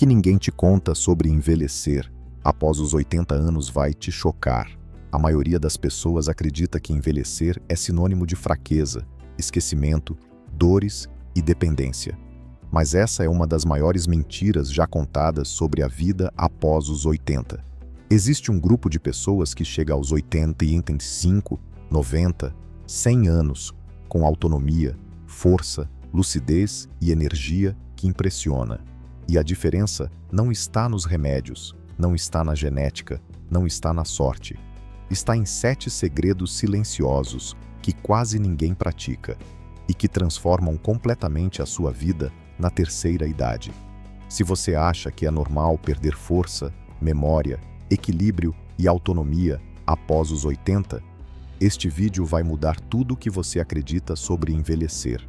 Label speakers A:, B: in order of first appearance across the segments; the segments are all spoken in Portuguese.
A: que ninguém te conta sobre envelhecer após os 80 anos vai te chocar. A maioria das pessoas acredita que envelhecer é sinônimo de fraqueza, esquecimento, dores e dependência. Mas essa é uma das maiores mentiras já contadas sobre a vida após os 80. Existe um grupo de pessoas que chega aos 80 e 85, 90, 100 anos, com autonomia, força, lucidez e energia que impressiona. E a diferença não está nos remédios, não está na genética, não está na sorte. Está em 7 segredos silenciosos que quase ninguém pratica e que transformam completamente a sua vida na terceira idade. Se você acha que é normal perder força, memória, equilíbrio e autonomia após os 80, este vídeo vai mudar tudo o que você acredita sobre envelhecer.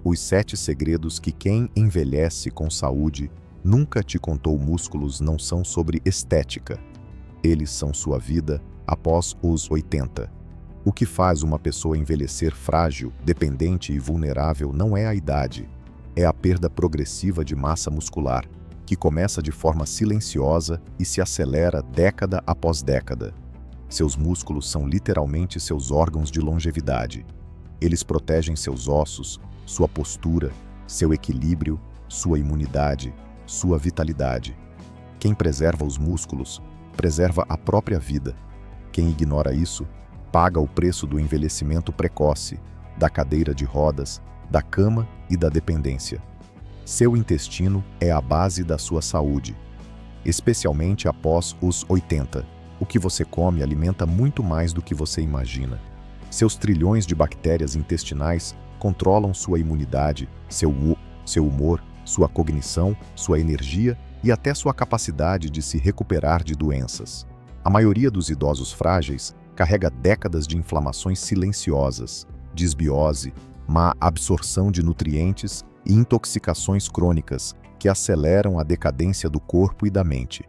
A: Os 7 segredos que quem envelhece com saúde nunca te contou. Músculos não são sobre estética. Eles são sua vida após os 80. O que faz uma pessoa envelhecer frágil, dependente e vulnerável não é a idade. É a perda progressiva de massa muscular, que começa de forma silenciosa e se acelera década após década. Seus músculos são literalmente seus órgãos de longevidade. Eles protegem seus ossos, sua postura, seu equilíbrio, sua imunidade, sua vitalidade. Quem preserva os músculos, preserva a própria vida. Quem ignora isso, paga o preço do envelhecimento precoce, da cadeira de rodas, da cama e da dependência. Seu intestino é a base da sua saúde, especialmente após os 80. O que você come alimenta muito mais do que você imagina. Seus trilhões de bactérias intestinais controlam sua imunidade, seu humor, sua cognição, sua energia e até sua capacidade de se recuperar de doenças. A maioria dos idosos frágeis carrega décadas de inflamações silenciosas, disbiose, má absorção de nutrientes e intoxicações crônicas que aceleram a decadência do corpo e da mente.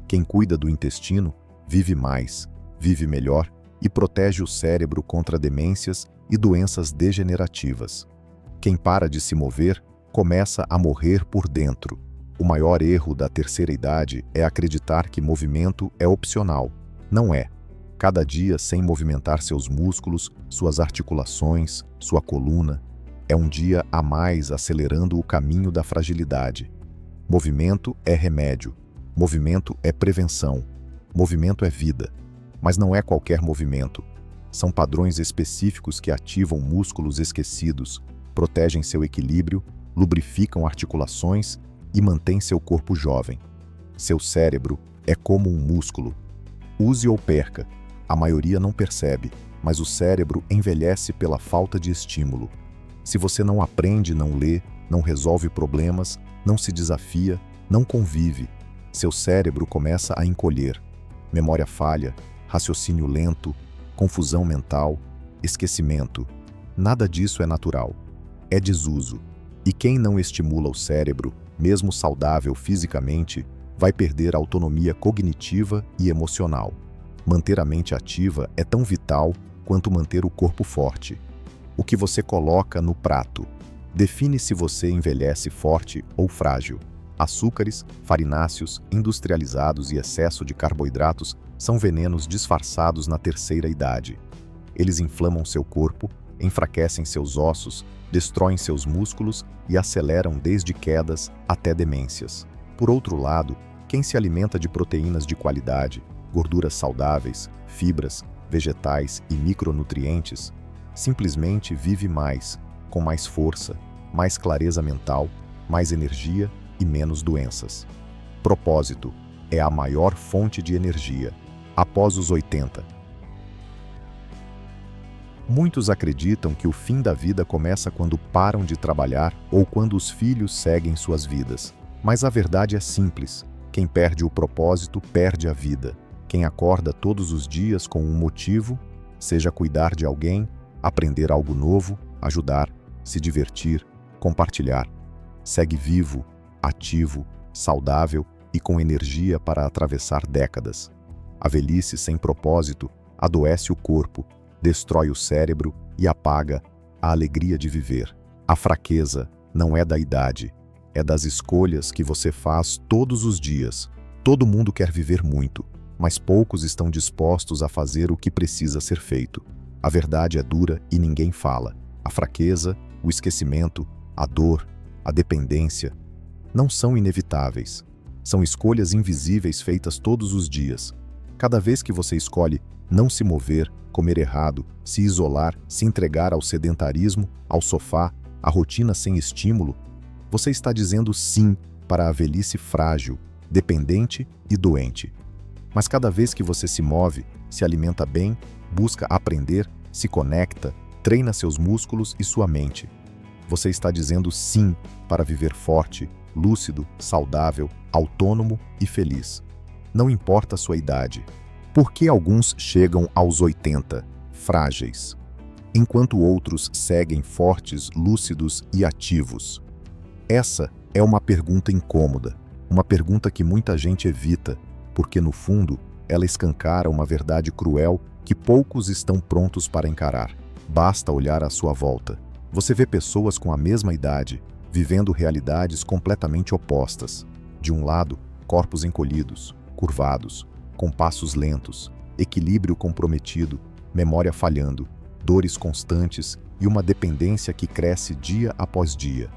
A: Quem cuida do intestino vive mais, vive melhor e protege o cérebro contra demências e doenças degenerativas. Quem para de se mover começa a morrer por dentro. O maior erro da terceira idade é acreditar que movimento é opcional. Não é. Cada dia sem movimentar seus músculos, suas articulações, sua coluna, é um dia a mais acelerando o caminho da fragilidade. Movimento é remédio. Movimento é prevenção. Movimento é vida. Mas não é qualquer movimento. São padrões específicos que ativam músculos esquecidos, protegem seu equilíbrio, lubrificam articulações e mantêm seu corpo jovem. Seu cérebro é como um músculo. Use ou perca. A maioria não percebe, mas o cérebro envelhece pela falta de estímulo. Se você não aprende, não lê, não resolve problemas, não se desafia, não convive, seu cérebro começa a encolher. Memória falha, raciocínio lento, confusão mental, esquecimento. Nada disso é natural. É desuso. E quem não estimula o cérebro, mesmo saudável fisicamente, vai perder a autonomia cognitiva e emocional. Manter a mente ativa é tão vital quanto manter o corpo forte. O que você coloca no prato define se você envelhece forte ou frágil. Açúcares, farináceos, industrializados e excesso de carboidratos são venenos disfarçados na terceira idade. Eles inflamam seu corpo, enfraquecem seus ossos, destroem seus músculos e aceleram desde quedas até demências. Por outro lado, quem se alimenta de proteínas de qualidade, gorduras saudáveis, fibras, vegetais e micronutrientes, simplesmente vive mais, com mais força, mais clareza mental, mais energia e menos doenças. Propósito é a maior fonte de energia após os 80. Muitos acreditam que o fim da vida começa quando param de trabalhar ou quando os filhos seguem suas vidas. Mas a verdade é simples. Quem perde o propósito, perde a vida. Quem acorda todos os dias com um motivo, seja cuidar de alguém, aprender algo novo, ajudar, se divertir, compartilhar, segue vivo, ativo, saudável e com energia para atravessar décadas. A velhice sem propósito adoece o corpo, destrói o cérebro e apaga a alegria de viver. A fraqueza não é da idade, é das escolhas que você faz todos os dias. Todo mundo quer viver muito, mas poucos estão dispostos a fazer o que precisa ser feito. A verdade é dura e ninguém fala. A fraqueza, o esquecimento, a dor, a dependência não são inevitáveis. São escolhas invisíveis feitas todos os dias. Cada vez que você escolhe não se mover, comer errado, se isolar, se entregar ao sedentarismo, ao sofá, à rotina sem estímulo, você está dizendo sim para a velhice frágil, dependente e doente. Mas cada vez que você se move, se alimenta bem, busca aprender, se conecta, treina seus músculos e sua mente, você está dizendo sim para viver forte, lúcido, saudável, autônomo e feliz. Não importa a sua idade. Por que alguns chegam aos 80, frágeis, enquanto outros seguem fortes, lúcidos e ativos? Essa é uma pergunta incômoda, uma pergunta que muita gente evita, porque no fundo ela escancara uma verdade cruel que poucos estão prontos para encarar. Basta olhar à sua volta. Você vê pessoas com a mesma idade, vivendo realidades completamente opostas. De um lado, corpos encolhidos, curvados, com passos lentos, equilíbrio comprometido, memória falhando, dores constantes e uma dependência que cresce dia após dia.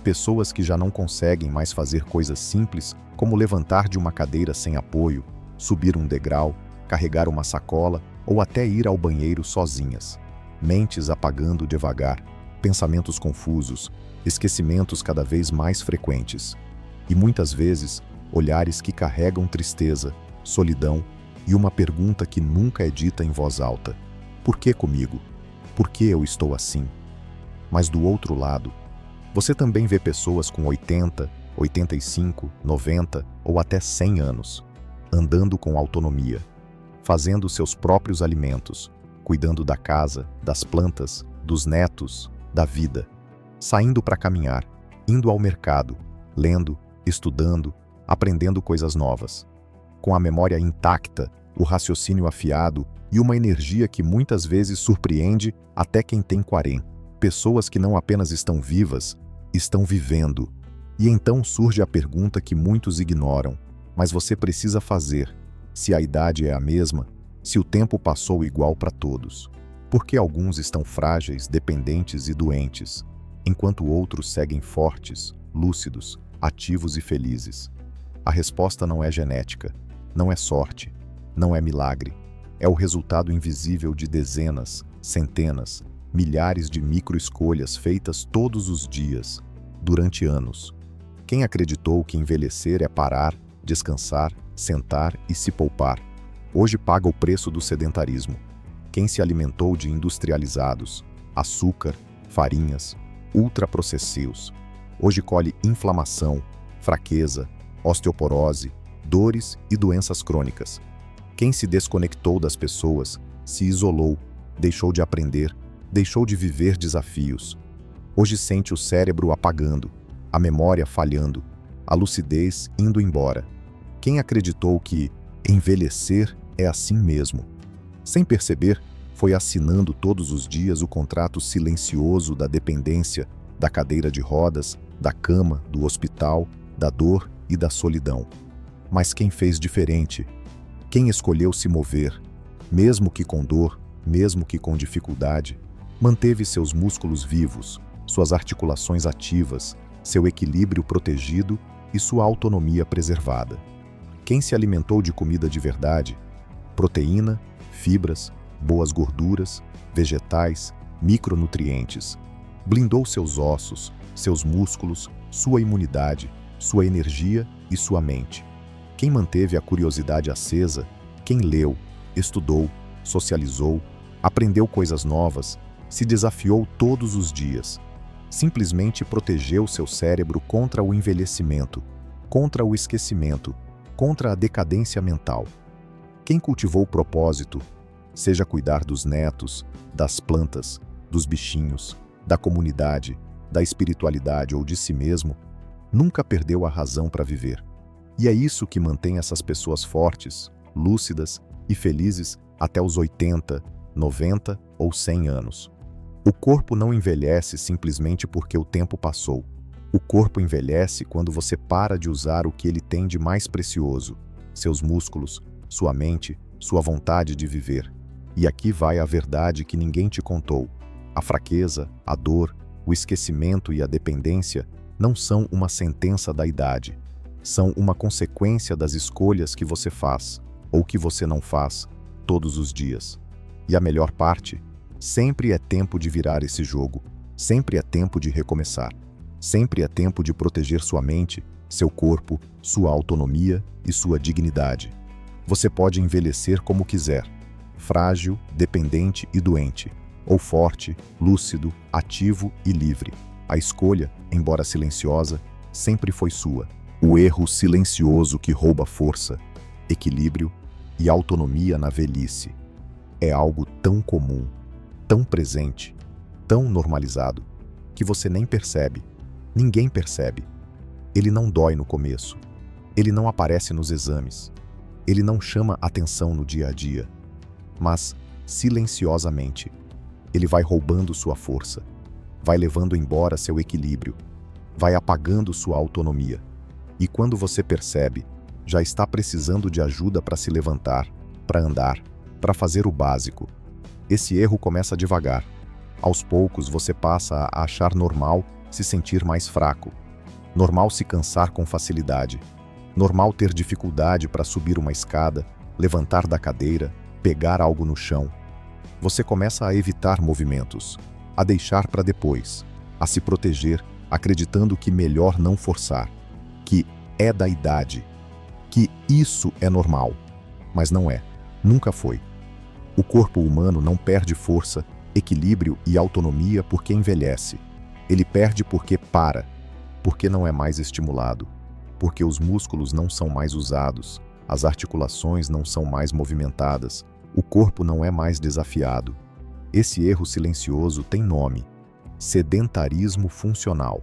A: Pessoas que já não conseguem mais fazer coisas simples, como levantar de uma cadeira sem apoio, subir um degrau, carregar uma sacola ou até ir ao banheiro sozinhas. Mentes apagando devagar, pensamentos confusos, esquecimentos cada vez mais frequentes. E muitas vezes, olhares que carregam tristeza, solidão e uma pergunta que nunca é dita em voz alta. Por que comigo? Por que eu estou assim? Mas do outro lado, você também vê pessoas com 80, 85, 90 ou até 100 anos, andando com autonomia, fazendo seus próprios alimentos, cuidando da casa, das plantas, dos netos, da vida, saindo para caminhar, indo ao mercado, lendo, estudando, aprendendo coisas novas, com a memória intacta, o raciocínio afiado e uma energia que muitas vezes surpreende até quem tem 40. Pessoas que não apenas estão vivas, estão vivendo. E então surge a pergunta que muitos ignoram, mas você precisa fazer: se a idade é a mesma, se o tempo passou igual para todos. Por que alguns estão frágeis, dependentes e doentes, enquanto outros seguem fortes, lúcidos, ativos e felizes? A resposta não é genética, não é sorte, não é milagre. É o resultado invisível de dezenas, centenas, milhares de micro-escolhas feitas todos os dias, durante anos. Quem acreditou que envelhecer é parar, descansar, sentar e se poupar, hoje paga o preço do sedentarismo. Quem se alimentou de industrializados, açúcar, farinhas, ultraprocessados, hoje colhe inflamação, fraqueza, osteoporose, dores e doenças crônicas. Quem se desconectou das pessoas, se isolou, deixou de aprender, deixou de viver desafios. Hoje sente o cérebro apagando, a memória falhando, a lucidez indo embora. Quem acreditou que envelhecer é assim mesmo? Sem perceber, foi assinando todos os dias o contrato silencioso da dependência, da cadeira de rodas, da cama, do hospital, da dor e da solidão. Mas quem fez diferente? Quem escolheu se mover, mesmo que com dor, mesmo que com dificuldade, manteve seus músculos vivos, suas articulações ativas, seu equilíbrio protegido e sua autonomia preservada. Quem se alimentou de comida de verdade, proteína, fibras, boas gorduras, vegetais, micronutrientes, blindou seus ossos, seus músculos, sua imunidade, sua energia e sua mente. Quem manteve a curiosidade acesa, quem leu, estudou, socializou, aprendeu coisas novas, se desafiou todos os dias, simplesmente protegeu seu cérebro contra o envelhecimento, contra o esquecimento, contra a decadência mental. Quem cultivou o propósito, seja cuidar dos netos, das plantas, dos bichinhos, da comunidade, da espiritualidade ou de si mesmo, nunca perdeu a razão para viver. E é isso que mantém essas pessoas fortes, lúcidas e felizes até os 80, 90 ou 100 anos. O corpo não envelhece simplesmente porque o tempo passou. O corpo envelhece quando você para de usar o que ele tem de mais precioso: seus músculos, sua mente, sua vontade de viver. E aqui vai a verdade que ninguém te contou. A fraqueza, a dor, o esquecimento e a dependência não são uma sentença da idade. São uma consequência das escolhas que você faz, ou que você não faz, todos os dias. E a melhor parte? Sempre é tempo de virar esse jogo. Sempre é tempo de recomeçar. Sempre é tempo de proteger sua mente, seu corpo, sua autonomia e sua dignidade. Você pode envelhecer como quiser, frágil, dependente e doente, ou forte, lúcido, ativo e livre. A escolha, embora silenciosa, sempre foi sua. O erro silencioso que rouba força, equilíbrio e autonomia na velhice é algo tão comum, tão presente, tão normalizado, que você nem percebe. Ninguém percebe. Ele não dói no começo. Ele não aparece nos exames. Ele não chama atenção no dia a dia. Mas, silenciosamente, ele vai roubando sua força, vai levando embora seu equilíbrio, vai apagando sua autonomia. E quando você percebe, já está precisando de ajuda para se levantar, para andar, para fazer o básico. Esse erro começa devagar. Aos poucos você passa a achar normal se sentir mais fraco, normal se cansar com facilidade, normal ter dificuldade para subir uma escada, levantar da cadeira, pegar algo no chão. Você começa a evitar movimentos, a deixar para depois, a se proteger, acreditando que melhor não forçar, que é da idade, que isso é normal. Mas não é, nunca foi. O corpo humano não perde força, equilíbrio e autonomia porque envelhece. Ele perde porque para, porque não é mais estimulado, porque os músculos não são mais usados, as articulações não são mais movimentadas, o corpo não é mais desafiado. Esse erro silencioso tem nome: sedentarismo funcional.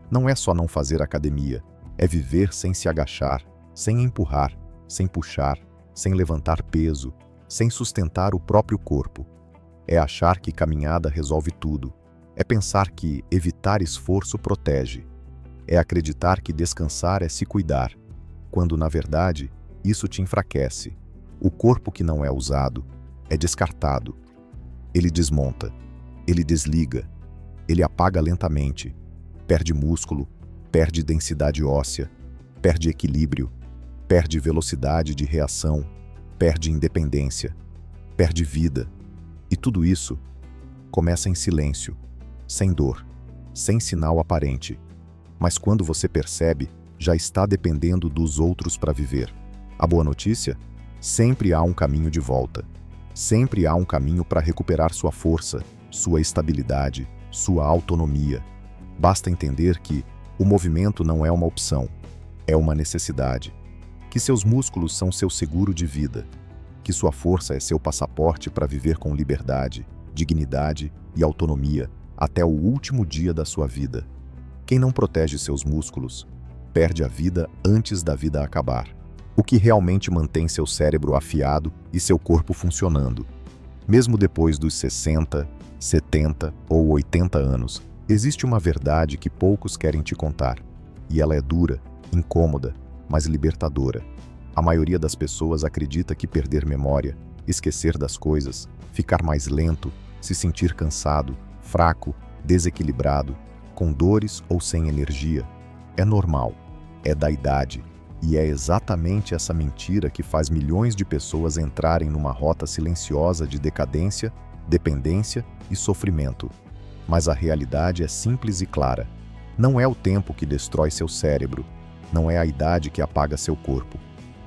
A: Não é só não fazer academia, é viver sem se agachar, sem empurrar, sem puxar, sem levantar peso, sem sustentar o próprio corpo. É achar que caminhada resolve tudo. É pensar que evitar esforço protege. É acreditar que descansar é se cuidar, quando, na verdade, isso te enfraquece. O corpo que não é usado é descartado. Ele desmonta, ele desliga, ele apaga lentamente, perde músculo, perde densidade óssea, perde equilíbrio, perde velocidade de reação, perde independência, perde vida. E tudo isso começa em silêncio, sem dor, sem sinal aparente. Mas quando você percebe, já está dependendo dos outros para viver. A boa notícia? Sempre há um caminho de volta. Sempre há um caminho para recuperar sua força, sua estabilidade, sua autonomia. Basta entender que o movimento não é uma opção, é uma necessidade. Que seus músculos são seu seguro de vida. Que sua força é seu passaporte para viver com liberdade, dignidade e autonomia até o último dia da sua vida. Quem não protege seus músculos, perde a vida antes da vida acabar. O que realmente mantém seu cérebro afiado e seu corpo funcionando. Mesmo depois dos 60, 70 ou 80 anos, existe uma verdade que poucos querem te contar. E ela é dura, incômoda, mas libertadora. A maioria das pessoas acredita que perder memória, esquecer das coisas, ficar mais lento, se sentir cansado, fraco, desequilibrado, com dores ou sem energia, é normal, é da idade. E é exatamente essa mentira que faz milhões de pessoas entrarem numa rota silenciosa de decadência, dependência e sofrimento. Mas a realidade é simples e clara. Não é o tempo que destrói seu cérebro, não é a idade que apaga seu corpo.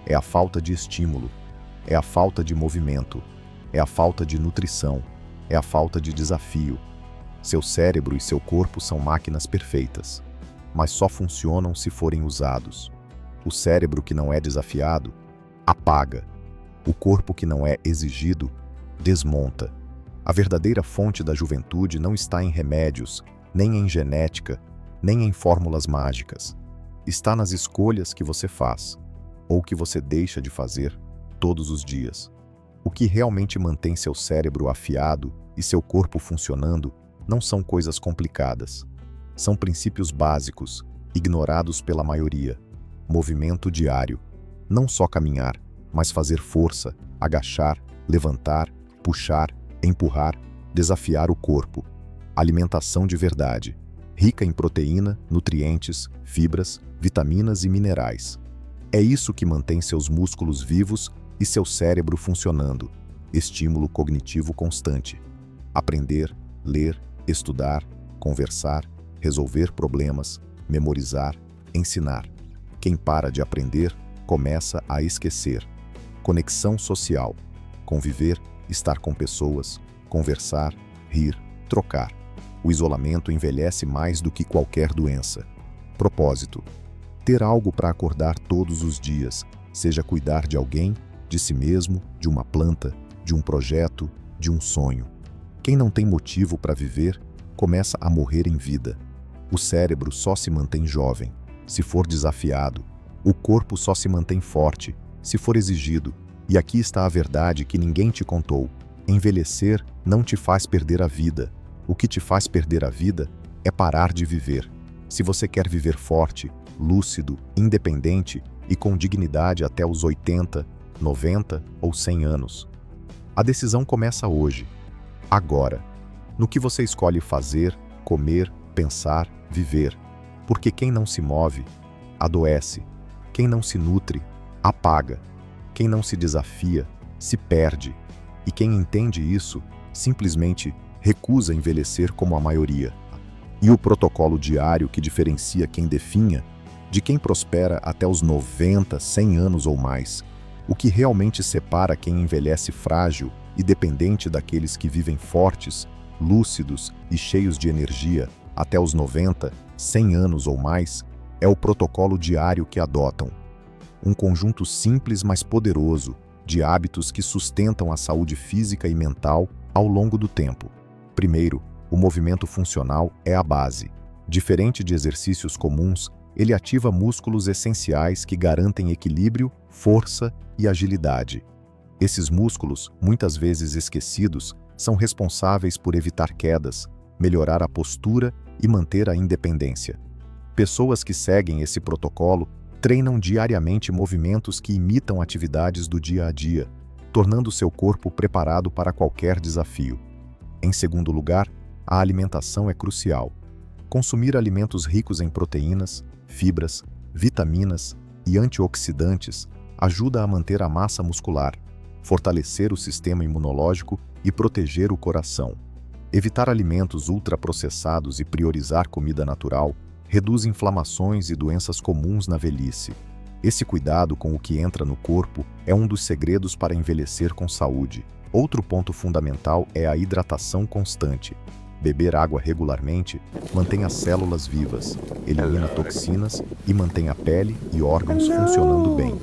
A: É a falta de estímulo, é a falta de movimento, é a falta de nutrição, é a falta de desafio. Seu cérebro e seu corpo são máquinas perfeitas, mas só funcionam se forem usados. O cérebro que não é desafiado, apaga. O corpo que não é exigido, desmonta. A verdadeira fonte da juventude não está em remédios, nem em genética, nem em fórmulas mágicas. Está nas escolhas que você faz, ou que você deixa de fazer, todos os dias. O que realmente mantém seu cérebro afiado e seu corpo funcionando não são coisas complicadas. São princípios básicos, ignorados pela maioria. Movimento diário. Não só caminhar, mas fazer força, agachar, levantar, puxar, empurrar, desafiar o corpo. Alimentação de verdade, rica em proteína, nutrientes, fibras, vitaminas e minerais. É isso que mantém seus músculos vivos e seu cérebro funcionando. Estímulo cognitivo constante. Aprender, ler, estudar, conversar, resolver problemas, memorizar, ensinar. Quem para de aprender, começa a esquecer. Conexão social. Conviver, estar com pessoas, conversar, rir, trocar. O isolamento envelhece mais do que qualquer doença. Propósito. Ter algo para acordar todos os dias, seja cuidar de alguém, de si mesmo, de uma planta, de um projeto, de um sonho. Quem não tem motivo para viver, começa a morrer em vida. O cérebro só se mantém jovem, se for desafiado. O corpo só se mantém forte, se for exigido. E aqui está a verdade que ninguém te contou. Envelhecer não te faz perder a vida. O que te faz perder a vida é parar de viver. Se você quer viver forte, lúcido, independente e com dignidade até os 80, 90 ou 100 anos, a decisão começa hoje, agora, no que você escolhe fazer, comer, pensar, viver. Porque quem não se move, adoece. Quem não se nutre, apaga. Quem não se desafia, se perde. E quem entende isso, simplesmente recusa envelhecer como a maioria. E o protocolo diário que diferencia quem definha de quem prospera até os 90, 100 anos ou mais. O que realmente separa quem envelhece frágil e dependente daqueles que vivem fortes, lúcidos e cheios de energia até os 90, 100 anos ou mais, é o protocolo diário que adotam. Um conjunto simples, mas poderoso, de hábitos que sustentam a saúde física e mental ao longo do tempo. Primeiro, o movimento funcional é a base. Diferente de exercícios comuns, ele ativa músculos essenciais que garantem equilíbrio, força e agilidade. Esses músculos, muitas vezes esquecidos, são responsáveis por evitar quedas, melhorar a postura e manter a independência. Pessoas que seguem esse protocolo treinam diariamente movimentos que imitam atividades do dia a dia, tornando seu corpo preparado para qualquer desafio. Em segundo lugar, a alimentação é crucial. Consumir alimentos ricos em proteínas, fibras, vitaminas e antioxidantes ajuda a manter a massa muscular, fortalecer o sistema imunológico e proteger o coração. Evitar alimentos ultraprocessados e priorizar comida natural reduz inflamações e doenças comuns na velhice. Esse cuidado com o que entra no corpo é um dos segredos para envelhecer com saúde. Outro ponto fundamental é a hidratação constante. Beber água regularmente mantém as células vivas, elimina toxinas e mantém a pele e órgãos funcionando bem.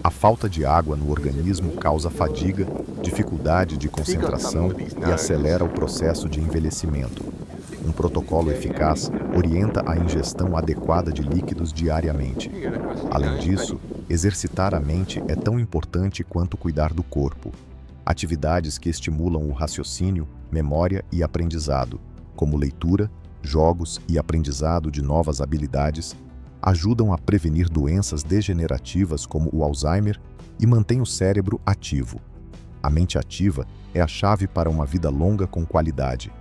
A: A falta de água no organismo causa fadiga, dificuldade de concentração e acelera o processo de envelhecimento. Um protocolo eficaz orienta a ingestão adequada de líquidos diariamente. Além disso, exercitar a mente é tão importante quanto cuidar do corpo. Atividades que estimulam o raciocínio, memória e aprendizado, como leitura, jogos e aprendizado de novas habilidades, ajudam a prevenir doenças degenerativas como o Alzheimer e mantêm o cérebro ativo. A mente ativa é a chave para uma vida longa com qualidade.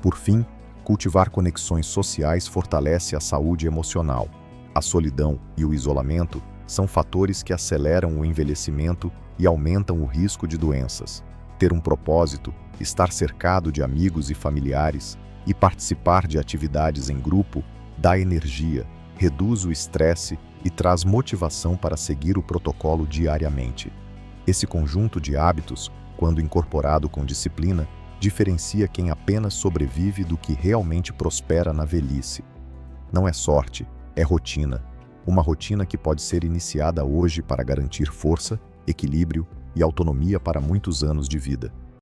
A: Por fim, cultivar conexões sociais fortalece a saúde emocional. A solidão e o isolamento são fatores que aceleram o envelhecimento e aumentam o risco de doenças. Ter um propósito, estar cercado de amigos e familiares e participar de atividades em grupo dá energia, reduz o estresse e traz motivação para seguir o protocolo diariamente. Esse conjunto de hábitos, quando incorporado com disciplina, diferencia quem apenas sobrevive do que realmente prospera na velhice. Não é sorte, é rotina. Uma rotina que pode ser iniciada hoje para garantir força, equilíbrio e autonomia para muitos anos de vida.